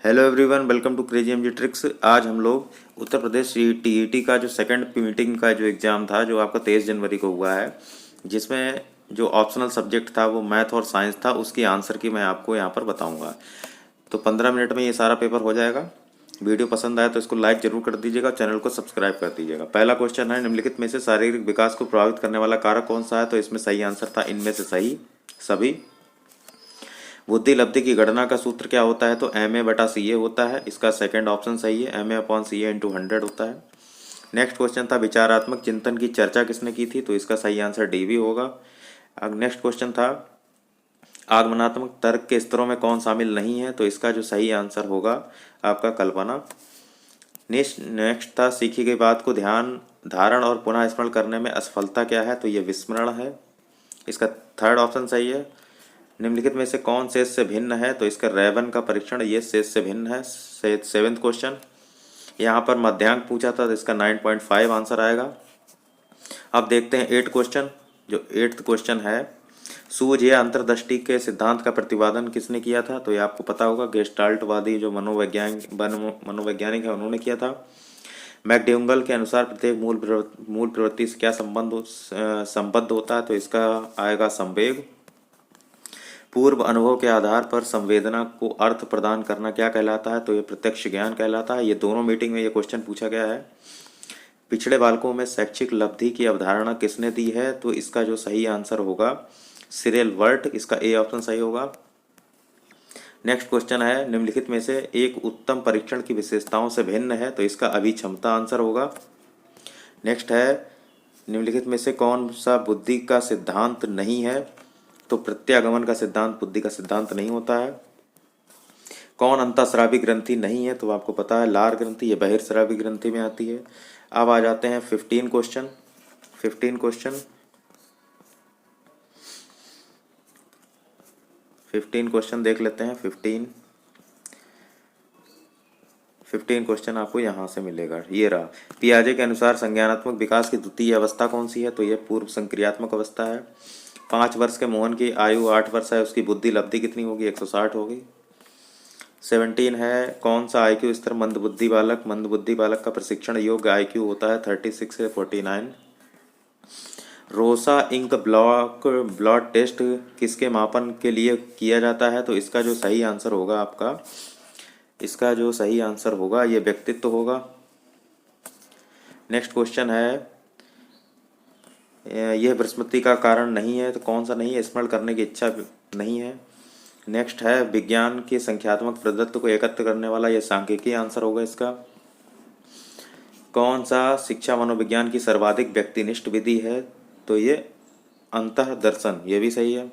Hello everyone, welcome to Crazy MG Tricks. आज हम लोग उत्तर प्रदेश टीईटी का जो सेकंड मीटिंग का जो एग्ज़ाम था, जो आपका 23 जनवरी को हुआ है, जिसमें जो ऑप्शनल सब्जेक्ट था वो मैथ और साइंस था, उसकी आंसर की मैं आपको यहाँ पर बताऊँगा। तो 15 मिनट में ये सारा पेपर हो जाएगा। वीडियो पसंद आए तो इसको लाइक जरूर कर दीजिएगा, चैनल को सब्सक्राइब कर दीजिएगा। पहला क्वेश्चन है, निम्नलिखित में से शारीरिक विकास को प्रभावित करने वाला कारक कौन सा है? तो इसमें सही आंसर था इनमें से सही सभी। बुद्धि लब्धि की गणना का सूत्र क्या होता है? तो MA/CA होता है। इसका सेकंड ऑप्शन सही है, MA/CA × 100 होता है। नेक्स्ट क्वेश्चन था, विचारात्मक चिंतन की चर्चा किसने की थी? तो इसका सही आंसर DV होगा। अब नेक्स्ट क्वेश्चन था, आगमनात्मक तर्क के स्तरों में कौन शामिल नहीं है? तो इसका जो सही आंसर होगा आपका कल्पना। नेक्स्ट था, सीखी गई बात को ध्यान धारण और पुनः स्मरण करने में असफलता क्या है? तो ये विस्मरण है। इसका थर्ड ऑप्शन सही है। निम्नलिखित में से कौन शेष से भिन्न है? तो इसका रेवन का परीक्षण ये शेष से भिन्न है। सेवेंथ क्वेश्चन, यहाँ पर मध्यांक पूछा था तो इसका 9.5 आंसर आएगा। अब देखते हैं 8 क्वेश्चन। जो 8th क्वेश्चन है, सूझ या अंतर्दृष्टि के सिद्धांत का प्रतिपादन किसने किया था? तो ये आपको पता होगा, गेस्टाल्टवादी जो मनोवैज्ञानिक है उन्होंने किया था। मैकडूगल के अनुसार प्रत्येक मूल प्रवृत्ति से क्या संबद्ध होता है? तो इसका आएगा संवेग। पूर्व अनुभव के आधार पर संवेदना को अर्थ प्रदान करना क्या कहलाता है? तो ये प्रत्यक्ष ज्ञान कहलाता है। ये दोनों मीटिंग में ये क्वेश्चन पूछा गया है। पिछड़े बालकों में शैक्षिक लब्धि की अवधारणा किसने दी है? तो इसका जो सही आंसर होगा सिरिल वर्ट। इसका ए ऑप्शन सही होगा। नेक्स्ट क्वेश्चन है, निम्नलिखित में से एक उत्तम परीक्षण की विशेषताओं से भिन्न है? तो इसका अभिक्षमता आंसर होगा। नेक्स्ट है, निम्नलिखित में से कौन सा बुद्धि का सिद्धांत नहीं है? तो प्रत्यागमन का सिद्धांत बुद्धि का सिद्धांत नहीं होता है। कौन अंतःस्रावी ग्रंथि नहीं है? तो आपको पता है लार ग्रंथि, ये बहिर्स्रावी ग्रंथि में आती है। अब आ जाते हैं 15 क्वेश्चन। 15 क्वेश्चन देख लेते हैं। 15 क्वेश्चन आपको यहाँ से मिलेगा। ये रहा, पियाजे के अनुसार संज्ञानात्मक विकास की द्वितीय अवस्था कौन सी है? तो ये पूर्व संक्रियात्मक अवस्था है। 5 वर्ष के मोहन की आयु 8 वर्ष है, उसकी बुद्धि लब्धि कितनी होगी? 160 होगी। 17 है, कौन सा IQ स्तर मंदबुद्धि बालक का प्रशिक्षण योग्य IQ होता है? 36 से 49। रोसा इंक ब्लड टेस्ट किसके मापन के लिए किया जाता है? तो इसका जो सही आंसर होगा आपका, इसका जो सही आंसर होगा ये व्यक्तित्व होगा। नेक्स्ट क्वेश्चन है, यह विस्मृति का कारण नहीं है। तो कौन सा नहीं है? स्मरण करने की इच्छा नहीं है। नेक्स्ट है, विज्ञान के संख्यात्मक प्रदत्त को एकत्र करने वाला, यह सांख्यिकी आंसर होगा इसका। कौन सा शिक्षा मनोविज्ञान की सर्वाधिक व्यक्तिनिष्ठ विधि है? तो ये अंतःदर्शन, ये भी सही है।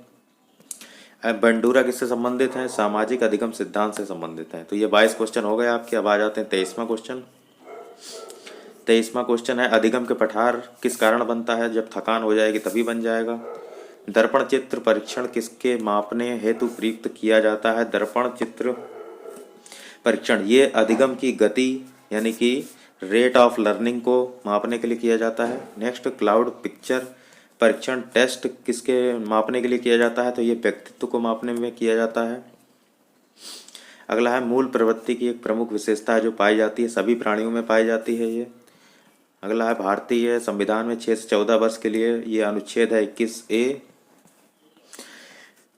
अब बंडूरा किससे संबंधित है? सामाजिक अधिगम सिद्धांत से संबंधित है। तो ये 22 क्वेश्चन हो गए आपके। अब आ जाते हैं 23वां क्वेश्चन। 23वां क्वेश्चन है, अधिगम के पठार किस कारण बनता है? जब थकान हो जाएगी तभी बन जाएगा। दर्पण चित्र परीक्षण किसके मापने हेतु प्रयुक्त किया जाता है? दर्पण चित्र परीक्षण ये अधिगम की गति यानी कि रेट ऑफ लर्निंग को मापने के लिए किया जाता है। नेक्स्ट, क्लाउड पिक्चर परीक्षण टेस्ट किसके मापने के लिए किया जाता है? तो ये व्यक्तित्व को मापने में किया जाता है। अगला है, मूल प्रवृत्ति की एक प्रमुख विशेषता है जो पाई जाती है, सभी प्राणियों में पाई जाती है ये। अगला है, भारतीय संविधान में 6 से 14 वर्ष के लिए ये अनुच्छेद है 21A।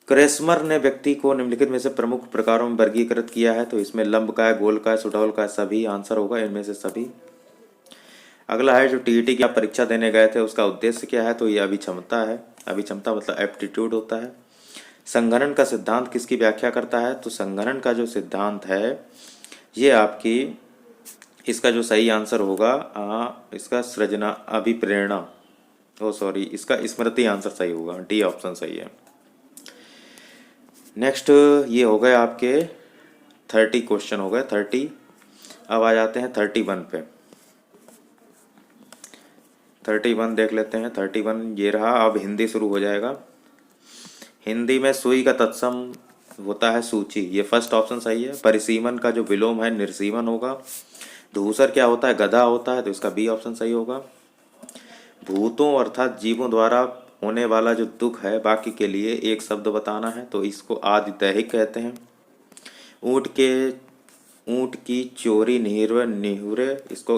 क्रेस्मर ने व्यक्ति को निम्नलिखित में से प्रमुख प्रकारों में वर्गीकृत किया है। तो इसमें लंबकाय, गोलकाय, सुडौलकाय सभी आंसर होगा, इनमें से सभी। अगला है, जो TET की आप परीक्षा देने गए थे उसका उद्देश्य क्या है? तो ये अभिक्षमता है। अभिक्षमता मतलब एप्टीट्यूड होता है। संघनन का सिद्धांत किसकी व्याख्या करता है? तो संघनन का जो सिद्धांत है ये आपकी, इसका जो सही आंसर होगा इसका सृजना अभिप्रेरणा, इसका स्मृति आंसर सही होगा, D ऑप्शन सही है। नेक्स्ट, ये हो गए आपके 30 क्वेश्चन हो गए 30। अब आ जाते हैं 31 पे। 31 देख लेते हैं। 31 ये रहा। अब हिंदी शुरू हो जाएगा। हिंदी में सुई का तत्सम होता है सूची, ये फर्स्ट ऑप्शन सही है। परिसीमन का जो विलोम है निर्सीमन होगा। धूसर क्या होता है? गधा होता है, तो इसका B ऑप्शन सही होगा। भूतों अर्थात जीवों द्वारा होने वाला जो दुख है बाकी के लिए एक शब्द बताना है, तो इसको आदिदैहिक कहते हैं। ऊँट के ऊंट की चोरी निहुरे निहुरे,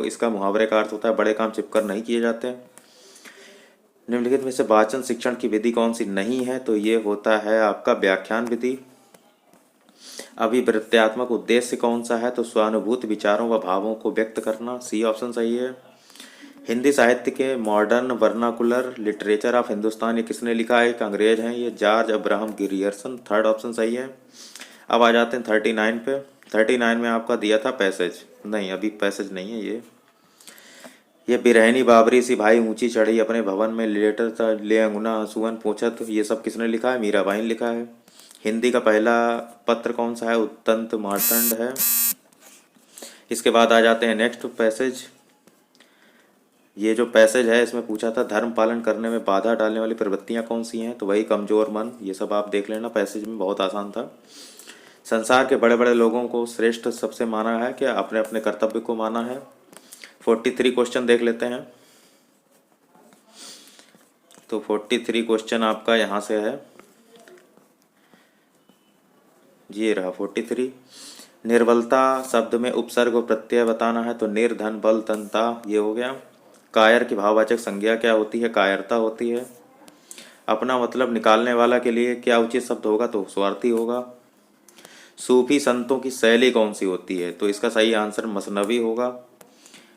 इसका मुहावरे का अर्थ होता है बड़े काम छिपकर नहीं किए जाते। निम्नलिखित में से वाचन शिक्षण की विधि कौन सी नहीं है, तो ये होता है आपका व्याख्यान विधि। अभिवृत्त्यात्मक उद्देश्य कौन सा है, तो स्वानुभूत विचारों व भावों को व्यक्त करना, सी ऑप्शन सही है। हिंदी साहित्य के modern vernacular literature of Hindustan ये किसने लिखा है, एक अंग्रेज हैं ये, George Abraham Grierson, third option सही है। अब आ जाते हैं 39 पे। 39 में आपका दिया था पैसेज, नहीं अभी पैसेज नहीं है ये बिरहनी बाबरी सी भाई ऊंची चढ़ी अपने भवन में लेटर था ले अंगुना हंसुअन पोंछत, ये सब किसने लिखा है, मीराबाई ने लिखा है। हिंदी का पहला पत्र कौन सा है, उत्तंत मार्तंड है। इसके बाद आ जाते हैं नेक्स्ट पैसेज। ये जो पैसेज है इसमें पूछा था धर्म पालन करने में बाधा डालने वाली प्रवृत्तियां कौन सी हैं, तो वही कमजोर मन, ये सब आप देख लेना, पैसेज में बहुत आसान था। संसार के बड़े बड़े लोगों को श्रेष्ठ सबसे माना है कि अपने अपने कर्तव्य को माना है। 43 क्वेश्चन देख लेते हैं। तो 43 क्वेश्चन आपका यहाँ से है, ये रहा 43। निर्बलता शब्द में उपसर्ग और प्रत्यय बताना है, तो निर्धन बल तनता ये हो गया। कायर की भाववाचक संज्ञा क्या होती है, कायरता होती है। अपना मतलब निकालने वाला के लिए क्या उचित शब्द होगा, तो स्वार्थी होगा। सूफी संतों की शैली कौन सी होती है, तो इसका सही आंसर मसनवी होगा।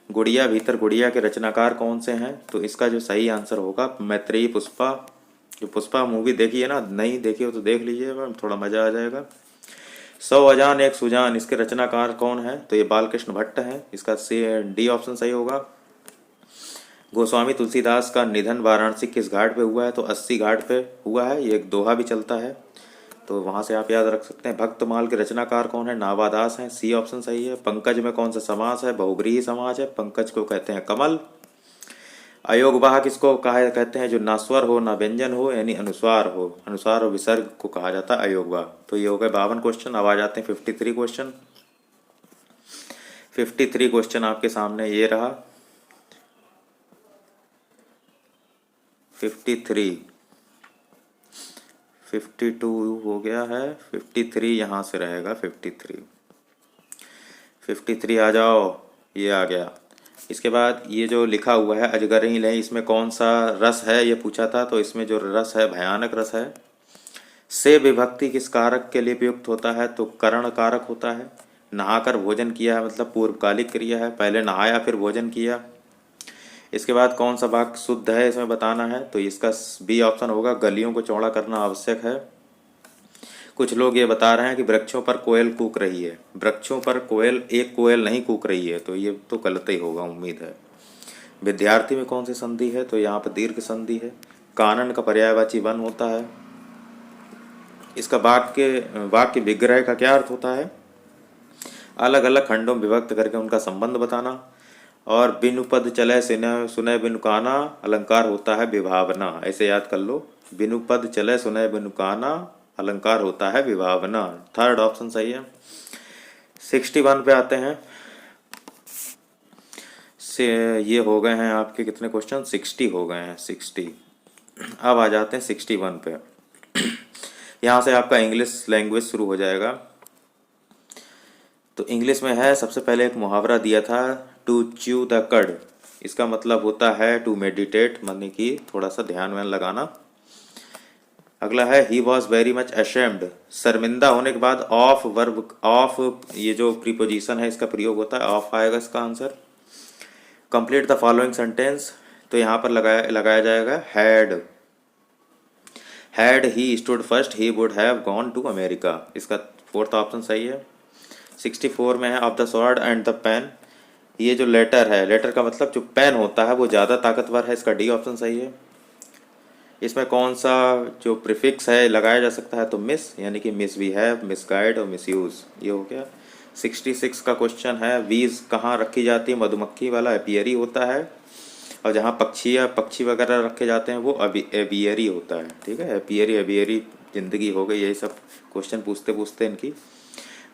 गुड़िया भीतर गुड़िया के रचनाकार कौन से हैं, तो इसका जो सही आंसर होगा मैत्रेयी पुष्पा। जो पुष्पा मूवी देखी है ना, नहीं देखी हो तो देख लीजिए, थोड़ा मजा आ जाएगा। 100 अजान एक सुजान, इसके रचनाकार कौन है, तो ये बालकृष्ण भट्ट है, इसका डी ऑप्शन सही होगा। गोस्वामी तुलसीदास का निधन वाराणसी किस घाट पे हुआ है, तो 80 घाट पे हुआ है, ये एक दोहा भी चलता है, तो वहाँ से आप याद रख सकते हैं। भक्तमाल के रचनाकार कौन है, नावादास हैं, सी ऑप्शन सही है। पंकज में कौन सा समास है, बहुव्रीहि समाज है, पंकज को कहते हैं कमल। अयोगवाह किसको कहा कहते हैं, जो ना स्वर हो ना व्यंजन हो, यानी अनुस्वार हो, अनुस्वार और विसर्ग को कहा जाता है अयोगवाह। तो ये हो गए 52 क्वेश्चन। अब आ जाते हैं 53 क्वेश्चन। 53 क्वेश्चन आपके सामने ये रहा 53, 52 हो गया है, 53 यहाँ से रहेगा 53। 53 आ जाओ, ये आ गया। इसके बाद ये जो लिखा हुआ है अजगर ही नहीं, इसमें कौन सा रस है ये पूछा था, तो इसमें जो रस है भयानक रस है। से विभक्ति किस कारक के लिए प्रयुक्त होता है, तो करण कारक होता है। नहाकर भोजन किया है मतलब पूर्वकालिक क्रिया है, पहले नहाया फिर भोजन किया। इसके बाद कौन सा वाक्य शुद्ध है इसमें बताना है, तो इसका बी ऑप्शन होगा, गलियों को चौड़ा करना आवश्यक है। कुछ लोग ये बता रहे हैं कि वृक्षों पर कोयल कूक रही है, वृक्षों पर कोयल एक कोयल नहीं कूक रही है, तो ये तो गलत ही होगा उम्मीद है। विद्यार्थी में कौन सी संधि है, तो यहाँ पर दीर्घ संधि है। कानन का पर्यायवाची वन होता है। इसका वाक्य विग्रह का क्या अर्थ होता है, अलग अलग खंडों में विभक्त करके उनका संबंध बताना। और बिनु पद चले सुनय बिनु काना, अलंकार होता है विभावना, ऐसे याद कर लो। बिनु पद चले सुनय बिनु काना, अलंकार होता है विभावना, थर्ड ऑप्शन सही है। 61 पे आते हैं। से ये हो गए हैं आपके कितने क्वेश्चन, 60 हो गए हैं, 60। अब आ जाते हैं 61 पे। यहाँ से आपका इंग्लिश लैंग्वेज शुरू हो जाएगा। तो इंग्लिश में है, सबसे पहले एक मुहावरा दिया था, टू च्यू द कड, इसका मतलब होता है टू मेडिटेट, माने कि थोड़ा सा ध्यान व्यान लगाना। अगला है he was very much ashamed, शर्मिंदा होने के बाद ऑफ वर्ब, ऑफ ये जो प्रीपोजिशन है इसका प्रयोग होता है, ऑफ आएगा इसका answer. Complete the following sentence, तो यहाँ पर लगाया जाएगा had he stood first he would have gone to America, इसका फोर्थ ऑप्शन सही है। 64 में है of the sword and the pen, ये जो लेटर है, लेटर का मतलब जो पेन होता है वो ज़्यादा ताकतवर है, इसका डी ऑप्शन सही है। इसमें कौन सा जो प्रीफिक्स है लगाया जा सकता है, तो मिस, यानी कि मिसबिहेव, मिसगाइड और मिसयूज, ये हो गया। 66 का क्वेश्चन है, वीज कहाँ रखी जाती है, मधुमक्खी वाला एपियरी होता है, और जहाँ पक्षी वगैरह रखे जाते हैं वो एवियरी होता है, ठीक है। एवियरी जिंदगी हो गई, यही सब क्वेश्चन पूछते पूछते इनकी।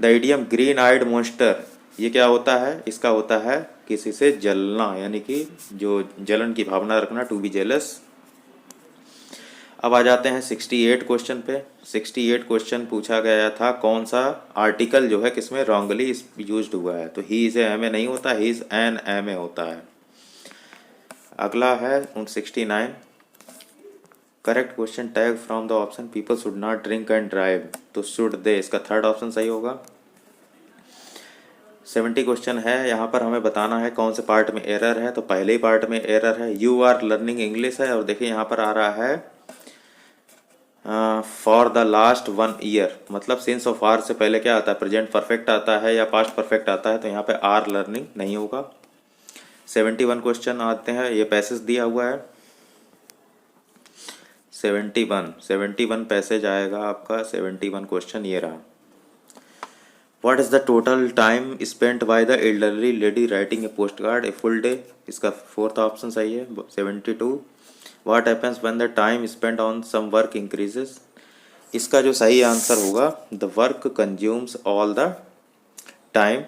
The idiom green eyed monster, ये क्या होता है, इसका होता है किसी से जलना, यानी कि जो जलन की भावना रखना, टू बी जेलस। अब आ जाते हैं 68 क्वेश्चन पे। 68 क्वेश्चन पूछा गया था कौन सा आर्टिकल जो है किसमें रॉन्गली यूज्ड हुआ है, तो ही इज एम ए नहीं होता, he is an M A होता है। अगला है 69, correct question tag from the option people should not drink and drive, तो शुड दे इसका थर्ड ऑप्शन सही होगा। 70 क्वेश्चन है, यहाँ पर हमें बताना है कौन से पार्ट में एरर है, तो पहले ही पार्ट में एरर है, यू आर लर्निंग इंग्लिश है, और देखिए यहाँ पर आ रहा है फॉर द लास्ट 1 ईयर, मतलब सिंस ऑफ आर से पहले क्या आता है, प्रेजेंट परफेक्ट आता है या पास्ट परफेक्ट आता है, तो यहाँ पे आर लर्निंग नहीं होगा। 71 क्वेश्चन आते हैं, ये पैसेज दिया हुआ है 71 पैसेज आएगा आपका। 71 क्वेश्चन ये रहा, what is the total time spent by the elderly lady writing a post card a full day, इसका फोर्थ ऑप्शन सही है। 72, what happens when the time spent on some work increases, इसका जो सही आंसर होगा the work consumes all the time.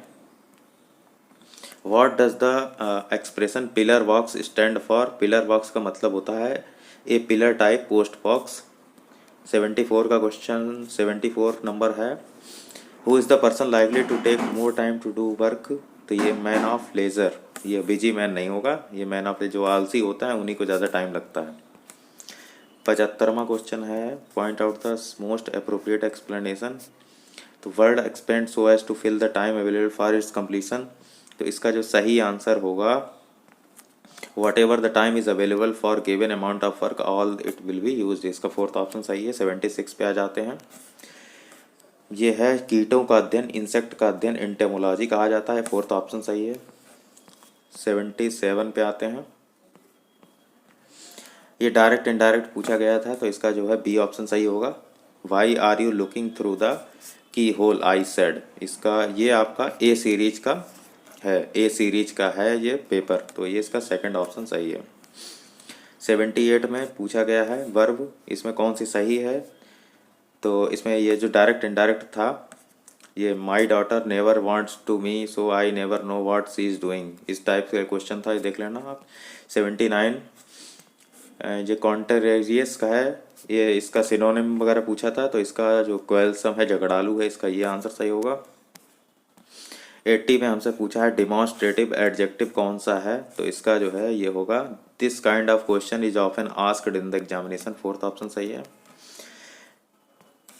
What does the expression pillar box stand for, pillar box का मतलब होता है a pillar type post box. 74 का question 74 number है, who is the person likely to take more time to do work, तो ये man of leisure, ये busy man नहीं होगा, ये मैन ऑफ जो आलसी होता है उन्हीं को ज़्यादा टाइम लगता है। 75वां क्वेश्चन है, point out the most appropriate explanation, तो word expand so as to fill the time available for its completion, तो इसका जो सही आंसर होगा whatever the time is available for given amount of work all it will be used, इसका fourth option सही है। 76 पे आ जाते हैं, ये है कीटों का अध्ययन, इंसेक्ट का अध्ययन एंटेमोलॉजी कहा जाता है, फोर्थ ऑप्शन सही है। 77 पे आते हैं, ये डायरेक्ट इनडायरेक्ट पूछा गया था, तो इसका जो है बी ऑप्शन सही होगा। Why are you looking through the key hole I said, इसका ये आपका ए सीरीज का है, ए सीरीज का है ये पेपर, तो ये इसका सेकंड ऑप्शन सही है। 78 में पूछा गया है वर्ब, इसमें कौन सी सही है, तो इसमें ये जो डायरेक्ट इनडायरेक्ट था, ये my daughter never wants to me so I never know what she is doing, इस टाइप का क्वेश्चन था, ये देख लेना आप। 79 जो कॉन्टेरियस का है, ये इसका सिनोनिम वगैरह पूछा था, तो इसका जो क्वेल्सम है झगड़ालू है, इसका ये आंसर सही होगा। 80 में हमसे पूछा है डिमॉन्स्ट्रेटिव एडजेक्टिव कौन सा है, तो इसका जो है ये होगा this kind of question is often asked in the examination, fourth option सही है।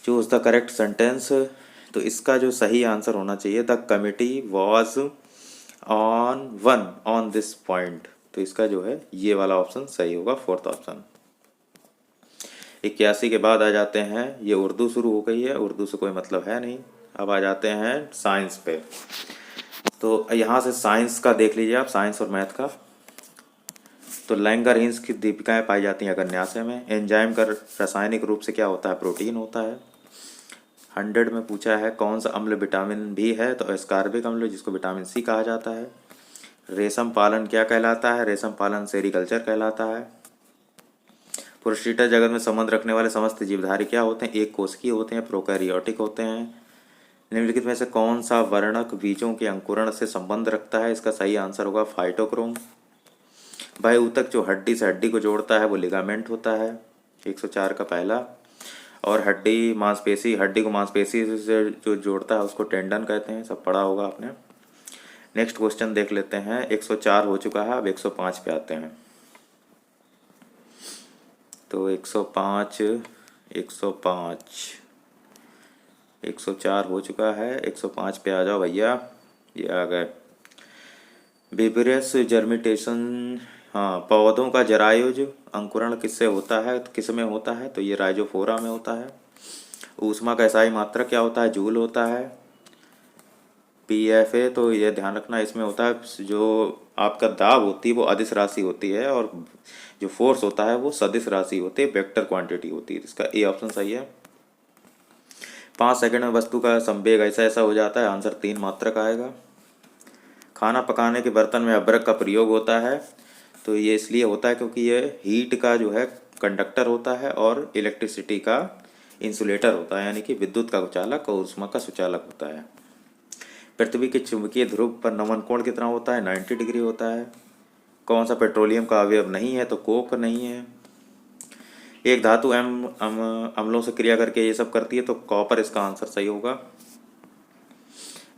चूज द करेक्ट सेंटेंस, तो इसका जो सही आंसर होना चाहिए the committee was on one on this point, तो इसका जो है ये वाला ऑप्शन सही होगा, फोर्थ ऑप्शन। 81 के बाद आ जाते हैं, ये उर्दू शुरू हो गई है, उर्दू से कोई मतलब है नहीं। अब आ जाते हैं साइंस पे, तो यहाँ से साइंस का देख लीजिए आप, साइंस और मैथ का। तो लैंगरहिंस की दीपिकाएँ पाई जाती हैं अग्न्याशय में। एंजाइम का रासायनिक रूप से क्या होता है, प्रोटीन होता है। 100 में पूछा है कौन सा अम्ल विटामिन भी है, तो एस्कॉर्बिक अम्ल जिसको विटामिन सी कहा जाता है। रेशम पालन क्या कहलाता है, रेशम पालन सेरिकल्चर कहलाता है। पुरुषीटा जगत में संबंध रखने वाले समस्त जीवधारी क्या होते हैं, एक कोशिकीय होते हैं, प्रोकैरियोटिक होते हैं। निम्नलिखित में से कौन सा वर्णक बीजों के अंकुरण से संबंध रखता है, इसका सही आंसर होगा फाइटोक्रोम। भाई ऊतक जो हड्डी से हड्डी को जोड़ता है वो लिगामेंट होता है, 104 का पहला। और हड्डी मांसपेशी, हड्डी को मांसपेशी से जो जोड़ता है उसको टेंडन कहते हैं, सब पढ़ा होगा आपने। नेक्स्ट क्वेश्चन देख लेते हैं, 104 हो चुका है, अब 105 पे आते हैं। तो 105 104 हो चुका है, 105 पे आ जाओ भैया, ये आ गए। विब्रियस जर्मिटेशन, हाँ, पौधों का जरायुज अंकुरण किससे होता है, किस में होता है, तो ये राइजोफोरा में होता है। ऊष्मा का एसआई मात्रक क्या होता है, जूल होता है। पीएफए, तो ये ध्यान रखना इसमें होता है जो आपका दाब होती है वो अदिश राशि होती है, और जो फोर्स होता है वो सदिश राशि होती है, वेक्टर क्वांटिटी होती है, इसका ए ऑप्शन सही है। 5 सेकंड में वस्तु का संवेग ऐसा ऐसा हो जाता है, आंसर 3 मात्रक आएगा। खाना पकाने के बर्तन में अभ्रक का प्रयोग होता है, तो ये इसलिए होता है क्योंकि ये हीट का जो है कंडक्टर होता है और इलेक्ट्रिसिटी का इंसुलेटर होता है, यानी कि विद्युत का चालक और ऊष्मा का सुचालक होता है। पृथ्वी के चुंबकीय ध्रुव पर नमन कोण कितना होता है, 90 डिग्री होता है। कौन सा पेट्रोलियम का अवयव नहीं है, तो कोक नहीं है। एक धातु अम्लों से क्रिया करके ये सब करती है, तो कॉपर इसका आंसर सही होगा।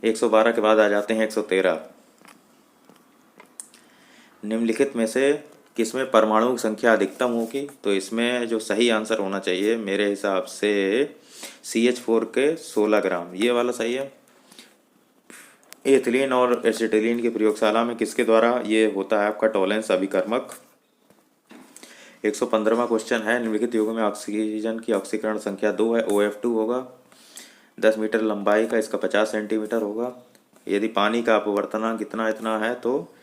112 के बाद आ जाते हैं 113। निम्नलिखित में से किसमें परमाणु की संख्या अधिकतम होगी? तो इसमें जो सही आंसर होना चाहिए मेरे हिसाब से CH4 के 16 ग्राम, ये वाला सही है। एथिलीन और एसिटिलीन की प्रयोगशाला में किसके द्वारा ये होता है आपका टॉलेंस अभिकर्मक? 115वां क्वेश्चन है, निम्नलिखित युगों में ऑक्सीजन की ऑक्सीकरण संख्या 2 है, OF2 होगा। 10 मीटर लंबाई का, इसका 50 सेंटीमीटर होगा। यदि पानी का अपवर्तनांक इतना है तो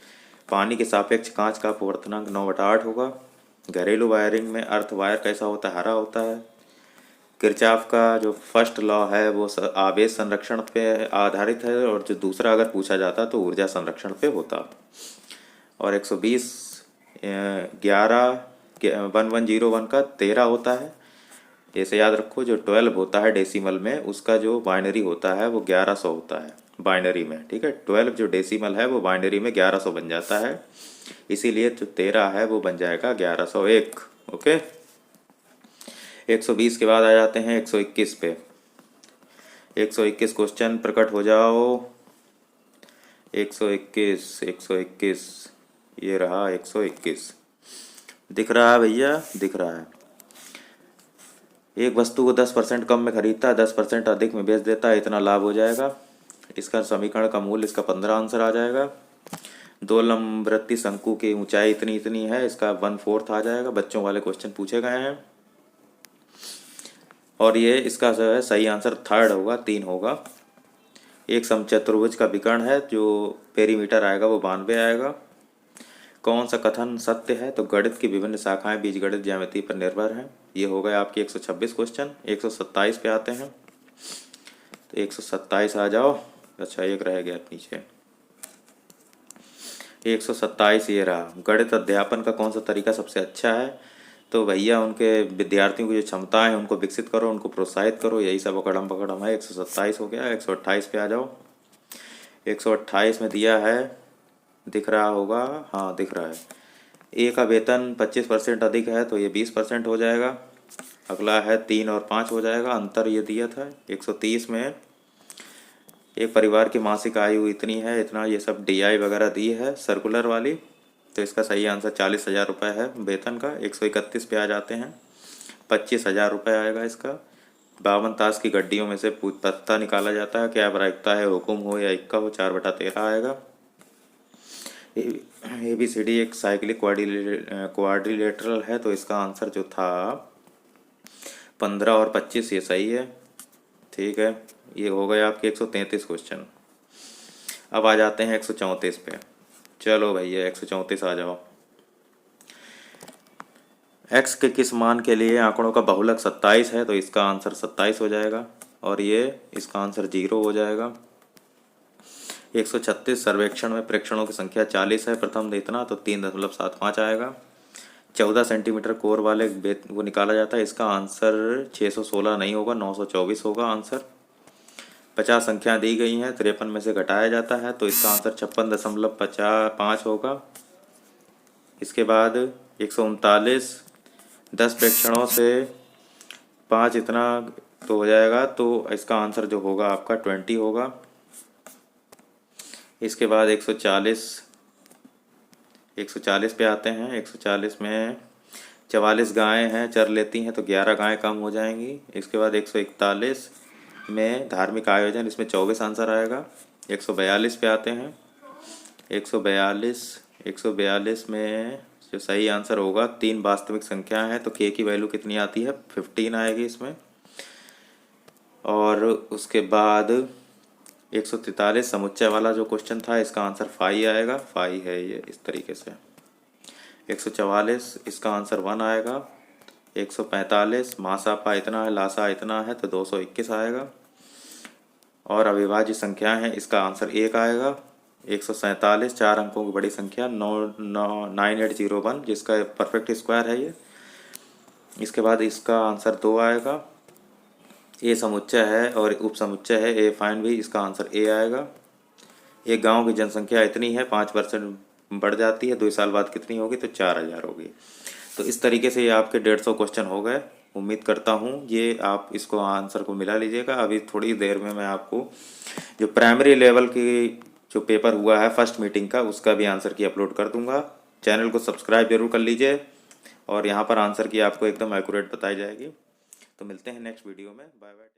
पानी के सापेक्ष कांच का अपवर्तनांक 9/8 होगा। घरेलू वायरिंग में अर्थ वायर कैसा होता है? हरा होता है। किरचॉफ का जो फर्स्ट लॉ है वो आवेश संरक्षण पे आधारित है, और जो दूसरा अगर पूछा जाता तो ऊर्जा संरक्षण पे होता। और 120 1101 का 13 होता है। ऐसे याद रखो, जो 12 होता है डेसिमल में, उसका जो बाइनरी होता है वो 1100 होता है बाइनरी में, ठीक है। 12 जो डेसिमल है वो बाइनरी में 1100 बन जाता है, इसीलिए जो 13 है वो बन जाएगा 1101। ओके। 120 के बाद आ जाते हैं 121 पे। 121 क्वेश्चन प्रकट हो जाओ। 121 ये रहा 121। दिख रहा है भैया? दिख रहा है। एक वस्तु को 10% कम में खरीदता है, 10% अधिक में बेच देता है, इतना लाभ हो जाएगा। इसका समीकरण का मूल्य, इसका 15 आंसर आ जाएगा। दो लंबवृत्तीय शंकु की ऊंचाई इतनी है, इसका 1/4 आ जाएगा। बच्चों वाले क्वेश्चन पूछे गए हैं, और ये इसका जो है सही आंसर 3rd होगा, 3 होगा। एक समचतुर्भुज का विकर्ण है, जो पेरीमीटर आएगा वो 92 आएगा। कौन सा कथन सत्य है? तो गणित की विभिन्न शाखाएं बीजगणित ज्यामिति पर निर्भर हैं। ये हो गए आपके 126 क्वेश्चन। 127 पे आते हैं, तो 127 आ जाओ। अच्छा, एक रह गया नीचे। 127 ये रहा, गणित अध्यापन का कौन सा तरीका सबसे अच्छा है? तो भैया उनके विद्यार्थियों की जो क्षमताएं हैं उनको विकसित करो, उनको प्रोत्साहित करो, यही सब अकड़म पकड़म है। 127 हो गया। 128 पे आ जाओ। 128 में दिया है, दिख रहा होगा, हाँ दिख रहा है। ए का वेतन 25% अधिक है, तो ये 20% हो जाएगा। अगला है 3 और 5 हो जाएगा, अंतर ये दिया था। 130 में एक परिवार की मासिक आयु इतनी है, इतना, ये सब DI वगैरह दी है सर्कुलर वाली, तो इसका सही आंसर 40,000 रुपये है वेतन का। 131 पे आ जाते हैं, 25,000 रुपये आएगा इसका। 52 ताश की गड्डियों में से पत्ता निकाला जाता है, क्या प्रायिकता है? हुकुम हो या इक्का हो? 4/13 आएगा। ABCD एक साइक्लिक क्वाड्रिलेटरल है, तो इसका आंसर जो था 15 और 25 ये सही है, ठीक है। ये हो गए आपके 133 क्वेश्चन। अब आ जाते हैं 134 पे। चलो भैया 134 आ जाओ। x के किस मान के लिए आंकड़ों का बहुलक 27 है? तो इसका आंसर 27 हो जाएगा, और ये इसका आंसर 0 हो जाएगा। 136 सर्वेक्षण में प्रेक्षणों की संख्या 40 है, प्रथम इतना, तो 3.75 आएगा। 14 सेंटीमीटर कोर वाले वो निकाला जाता है, इसका आंसर 616 नहीं होगा, 924 होगा आंसर। 50 संख्या दी गई हैं, 53 में से घटाया जाता है, तो इसका आंसर 56.5 होगा। इसके बाद 139 10 प्रेक्षणों से 5 इतना तो हो जाएगा, तो इसका आंसर जो होगा आपका 20 होगा। इसके बाद 140 पे आते हैं। 140 में 44 गायें हैं, चर लेती हैं, तो 11 गायें कम हो जाएंगी। इसके बाद 141 में धार्मिक आयोजन, इसमें 24 आंसर आएगा। 142 पे आते हैं। 142 में जो सही आंसर होगा, 3 वास्तविक संख्या है, तो k की वैल्यू कितनी आती है? 15 आएगी इसमें। और उसके बाद 143 समुच्चय वाला जो क्वेश्चन था, इसका आंसर 5 आएगा, 5 है ये इस तरीके से। 144 इसका आंसर 1 आएगा। 145 मासापा इतना है, लासा इतना है, तो 221 आएगा। और अविभाज्य संख्या है, इसका आंसर 1 आएगा। 147 4 अंकों की बड़ी संख्या 9801, जिसका परफेक्ट स्क्वायर है ये। इसके बाद इसका आंसर 2 आएगा। ए समुच्चय है और उप समुच्चय है, ए फाइन भी, इसका आंसर ए आएगा। एक गांव की जनसंख्या इतनी है, 5% बढ़ जाती है, 2 साल बाद कितनी होगी? तो 4000 होगी। तो इस तरीके से ये आपके 150 क्वेश्चन हो गए। उम्मीद करता हूँ ये आप इसको आंसर को मिला लीजिएगा। अभी थोड़ी देर में मैं आपको जो प्राइमरी लेवल की जो पेपर हुआ है फर्स्ट मीटिंग का, उसका भी आंसर की अपलोड कर दूंगा। चैनल को सब्सक्राइब जरूर कर लीजिए और यहाँ पर आंसर की आपको एकदम एक्यूरेट बताई जाएगी। तो मिलते हैं नेक्स्ट वीडियो में। Bye bye.